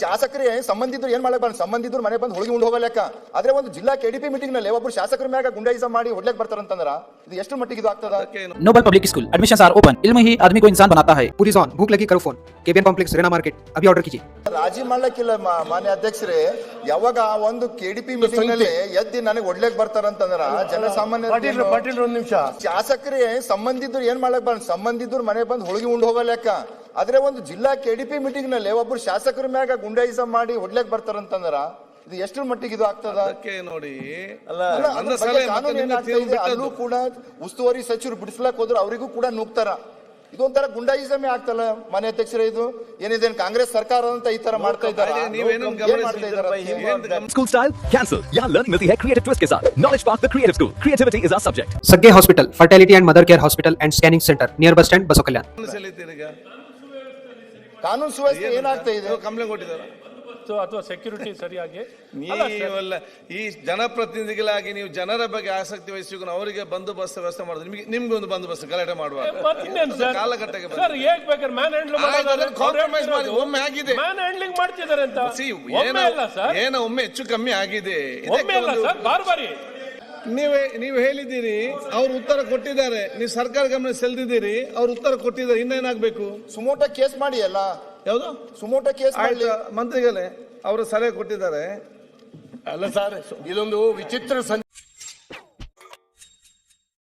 ಶಾಸಕರಿಗೆ ಸಂಬಂಧಿದ್ರು ಏನ್ ಮಾಡಕ್ ಸಂಬಂಧಿದ್ರು ಮನೆ ಬಂದು ಹೋಳಿಗೆ ಉಂಡು ಹೋಗಲೆಕ್ಕ. ಆದ್ರೆ ಒಂದು ಜಿಲ್ಲಾ ಕೆಡಿಪಿ ಮೀಟಿಂಗ್ ನಲ್ಲಿ ಒಬ್ಬರು ಶಾಸಕರ ಮ್ಯಾಗ ಗುಂಡಾಯಿಸಂ ಮಾಡಿ ಹೊಡ್ಲಕ್ ಬರ್ತಾರಂತಂದ್ರ ಇದು ಎಷ್ಟು ಮಟ್ಟಿಗೆ ಇದು ಆಗ್ತದ? Noble Public School admissions are open. इल्म ही आदमी को इंसान बनाता है। पूरी ऑन भूख लगी करो फोन केबियन कॉम्प्लेक्स रेना मार्केट अभी ऑर्डर कीजिए। ರಾಜಿ ಮಾಡ್ಲಕ್ಕಿಲ್ಲ ಮಾನ್ಯ ಅಧ್ಯಕ್ಷರೇ. ಯಾವಾಗ ಒಂದು ಕೆಡಿಪಿ ಮೀಟಿಂಗ್ ನಲ್ಲಿ ಎದ್ದಿ ನನಗೆ ಹೊಡ್ಲಕ್ ಬರ್ತಾರಂತಂದ್ರ ಜನಸಾಮಾನ್ಯ ಒಂದು ನಿಮಿಷ ಶಾಸಕರಿಗೆ ಸಂಬಂಧಿದ್ರು ಏನ್ ಮಾಡಕ್ ಸಂಬಂಧಿದ್ರು ಮನೆ ಬಂದು ಹೋಳಿಗೆ ಉಂಡು ಹೋಗಲೆಕ್ಕ. ಆದ್ರೆ ಒಂದು ಜಿಲ್ಲಾ ಕೆಡಿಪಿ ಮೀಟಿಂಗ್ ನಲ್ಲಿ ಒಬ್ಬರು ಶಾಸಕರ ಮ್ಯಾಗ ಗುಂಡಾಯಿಸಂ ಮಾಡಿ ಹೊಡ್ಲಕ್ ಬರ್ತಾರಂತಂದ್ರ ಇದು ಎಷ್ಟು ಮಟ್ಟಿಗೆ ಇದು ಆಗ್ತದ? ನೋಡಿ ಅಲ್ಲೂ ಕೂಡ ಉಸ್ತುವಾರಿ ಸಚಿವರು ಬಿಡಿಸ್ಲಕ್ ಹೋದ್ರು ಅವರಿಗೂ ಕೂಡ ನೂಗ್ತಾರ. ಇದೊಂಥರ ಗುಂಡಾಯಿಸಮೇ ಆಗ್ತಲ್ಲ ಮಾನ್ಯ ಅಧ್ಯಕ್ಷರೇ. ಇದು ಏನಿದೆ ಕಾಂಗ್ರೆಸ್ ಸರ್ಕಾರ ಅಂತ ಈ ತರ ಮಾಡ್ತಾ ಇದ್ದಾರೆ. School style cancel. यहाँ लर्निंग मिलती है क्रिएटिव ट्विस्ट के साथ। Knowledge park the creative school. Creativity is our subject. Sagge hospital fertility and mother care hospital and scanning centre near bus stand Basava Kalyan. ಕಾನೂನು ಸುವ್ಯವಸ್ಥೆ ಏನಾಗ್ತಾ ಇದೆ? ಕಂಪ್ಲೇಂಟ್ ಕೊಟ್ಟಿದ್ದಾರೆ ಅಥವಾ ಸೆಕ್ಯೂರಿಟಿ ಸರಿಯಾಗಿ ನೀವೆಲ್ಲ ಈ ಜನಪ್ರತಿನಿಧಿಗಳಾಗಿ ನೀವು ಜನರ ಬಗ್ಗೆ ಆಸಕ್ತಿ ವಹಿಸಿಕೊಂಡು ಅವರಿಗೆ ಬಂದೋಬಸ್ತ್ ವ್ಯವಸ್ಥೆ ಮಾಡೋದು ನಿಮ್ಗೆ ಒಂದು ಬಂದೋಬಸ್ತ್ ಗಲಾಟೆ ಮಾಡುವಾಗ ಕಾಲಘಟ್ಟಕ್ಕೆ ಒಮ್ಮೆ ಆಗಿದೆ ಹ್ಯಾಂಡ್ಲಿಂಗ್ ಮಾಡ್ತಿದ್ದಾರೆ ಅಂತ ಏನೋ ಒಮ್ಮೆ ಹೆಚ್ಚು ಕಮ್ಮಿ ಆಗಿದೆ. ನೀವು ಹೇಳಿದ್ದೀರಿ, ಅವ್ರು ಉತ್ತರ ಕೊಟ್ಟಿದ್ದಾರೆ, ನೀವು ಸರ್ಕಾರ ಗಮನ ಸೆಳೆದಿದ್ದೀರಿ, ಅವ್ರು ಉತ್ತರ ಕೊಟ್ಟಿದ್ದಾರೆ, ಇನ್ನೇನಾಗಬೇಕು? ಸುಮೋಟ ಕೇಸ್ ಮಾಡಿ ಅಲ್ಲ. ಯಾವುದು ಸುಮೋಟ ಕೇಸ್ ಮಾಡಿ ಮಂತ್ರಿಗಳೇ ಅವರು ಸಲಹೆ ಕೊಟ್ಟಿದ್ದಾರೆ. ಅಲ್ಲ ಸರ್, ಇದೊಂದು ವಿಚಿತ್ರ